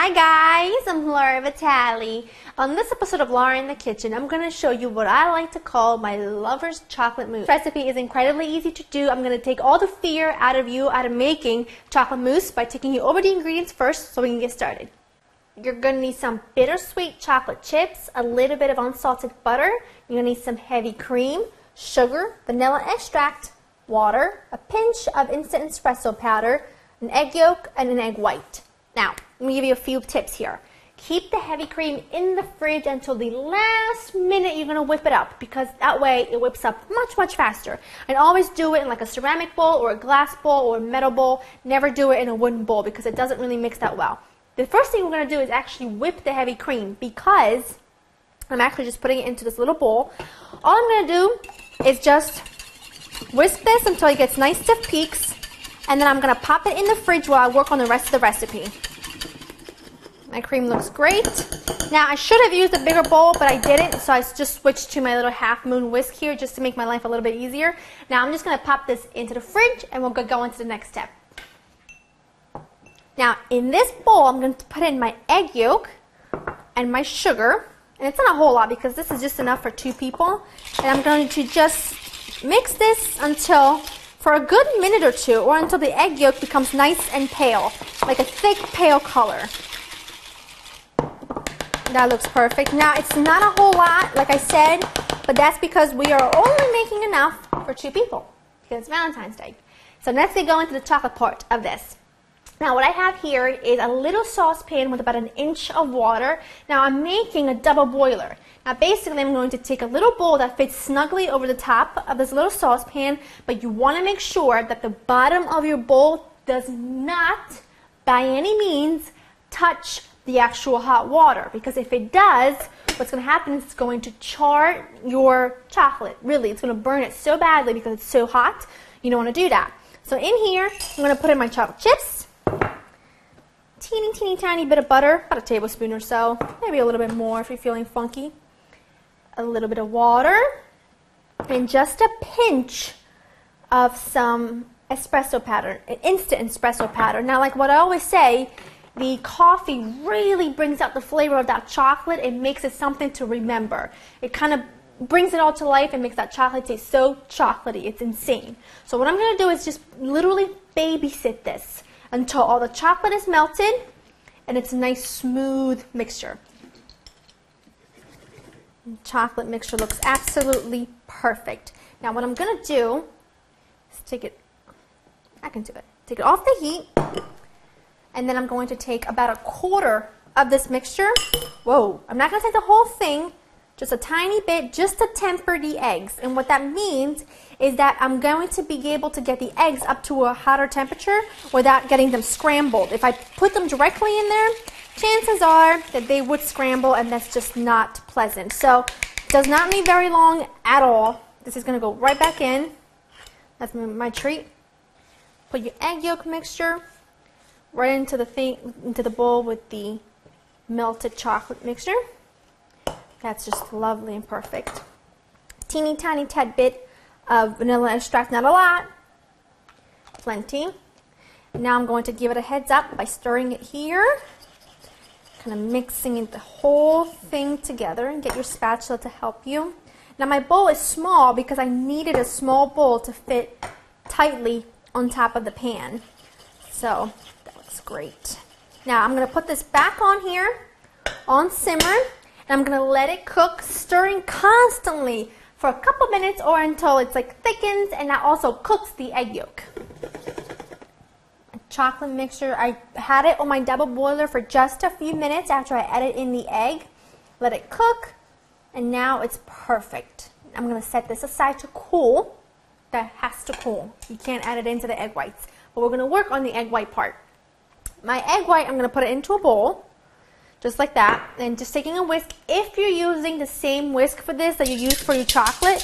Hi guys, I'm Laura Vitale. On this episode of Laura in the Kitchen, I'm going to show you what I like to call my lover's chocolate mousse. This recipe is incredibly easy to do. I'm going to take all the fear out of making chocolate mousse by taking you over the ingredients first so we can get started. You're going to need some bittersweet chocolate chips, a little bit of unsalted butter. You're going to need some heavy cream, sugar, vanilla extract, water, a pinch of instant espresso powder, an egg yolk, and an egg white. Now, let me give you a few tips here. Keep the heavy cream in the fridge until the last minute you're going to whip it up, because that way it whips up much faster. And always do it in like a ceramic bowl or a glass bowl or a metal bowl. Never do it in a wooden bowl because it doesn't really mix that well. The first thing we're going to do is actually whip the heavy cream, because I'm actually just putting it into this little bowl. All I'm going to do is just whisk this until it gets nice stiff peaks, and then I'm going to pop it in the fridge while I work on the rest of the recipe. My cream looks great. Now, I should have used a bigger bowl, but I didn't, so I just switched to my little half moon whisk here just to make my life a little bit easier. Now, I'm just going to pop this into the fridge, and we'll go on to the next step. Now, in this bowl, I'm going to put in my egg yolk and my sugar, and it's not a whole lot because this is just enough for 2 people. And I'm going to just mix this until, for a good minute or 2, or until the egg yolk becomes nice and pale, like a thick, pale color. That looks perfect. Now, it's not a whole lot, like I said, but that's because we are only making enough for 2 people, because it's Valentine's Day. So let's go into the chocolate part of this. Now, what I have here is a little saucepan with about 1 inch of water. Now, I'm making a double boiler. Now, basically, I'm going to take a little bowl that fits snugly over the top of this little saucepan, but you want to make sure that the bottom of your bowl does not, by any means, touch the actual hot water, because if it does, what's going to happen is it's going to char your chocolate. Really, it's going to burn it so badly because it's so hot. You don't want to do that. So in here, I'm going to put in my chocolate chips, teeny tiny bit of butter, about a tablespoon or so, maybe a little bit more if you're feeling funky, a little bit of water, and just a pinch of some espresso powder, an instant espresso powder. Now, like what I always say, the coffee really brings out the flavor of that chocolate. It makes it something to remember. It kind of brings it all to life and makes that chocolate taste so chocolatey. It's insane. So what I'm going to do is just literally babysit this until all the chocolate is melted and it's a nice smooth mixture. The chocolate mixture looks absolutely perfect. Now what I'm going to do is take it off the heat. And then I'm going to take about 1/4 of this mixture. Whoa, I'm not going to take the whole thing, just a tiny bit, just to temper the eggs. And what that means is that I'm going to be able to get the eggs up to a hotter temperature without getting them scrambled. If I put them directly in there, chances are that they would scramble, and that's just not pleasant. So it does not need very long at all. This is going to go right back in. That's my treat. Put your egg yolk mixture right into the bowl with the melted chocolate mixture. That's just lovely and perfect. Teeny tiny tad bit of vanilla extract, not a lot, plenty. Now I'm going to give it a heads up by stirring it here, kind of mixing the whole thing together, and get your spatula to help you. Now my bowl is small because I needed a small bowl to fit tightly on top of the pan. So great. Now I'm going to put this back on here on simmer, and I'm going to let it cook, stirring constantly for a couple minutes or until it's like thickens, and that also cooks the egg yolk. A chocolate mixture, I had it on my double boiler for just a few minutes after I added in the egg. Let it cook, and now it's perfect. I'm going to set this aside to cool. That has to cool. You can't add it into the egg whites, but we're going to work on the egg white part. My egg white, I'm going to put it into a bowl, just like that, and just taking a whisk. If you're using the same whisk for this that you use for your chocolate,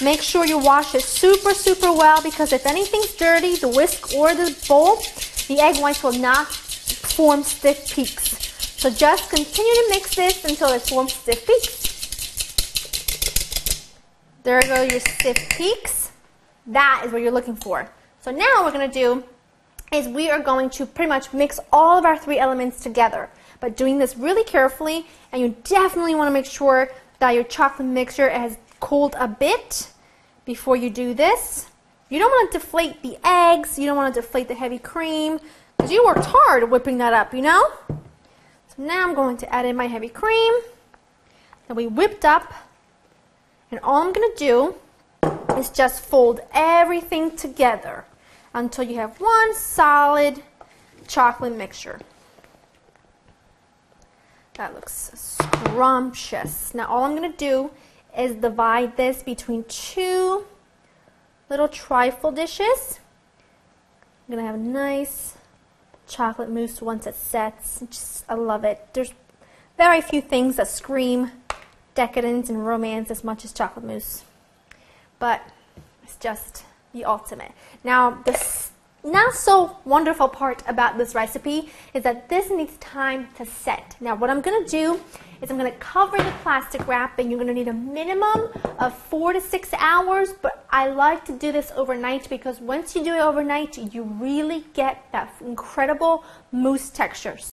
make sure you wash it super well, because if anything's dirty, the whisk or the bowl, the egg whites will not form stiff peaks. So just continue to mix this until it forms stiff peaks. There go your stiff peaks. That is what you're looking for. So now what we're going to do is we are going to pretty much mix all of our 3 elements together. but doing this really carefully, and you definitely want to make sure that your chocolate mixture has cooled a bit before you do this. You don't want to deflate the eggs, you don't want to deflate the heavy cream, because you worked hard whipping that up, you know? So now I'm going to add in my heavy cream that we whipped up, and all I'm going to do is just fold everything together until you have one solid chocolate mixture. That looks scrumptious. Now all I'm going to do is divide this between two little trifle dishes. I'm going to have a nice chocolate mousse once it sets. I love it. There's very few things that scream decadence and romance as much as chocolate mousse. But it's just the ultimate. Now, the not so wonderful part about this recipe is that this needs time to set. Now, what I'm going to do is I'm going to cover the plastic wrap, and you're going to need a minimum of 4 to 6 hours, but I like to do this overnight because once you do it overnight, you really get that incredible mousse texture.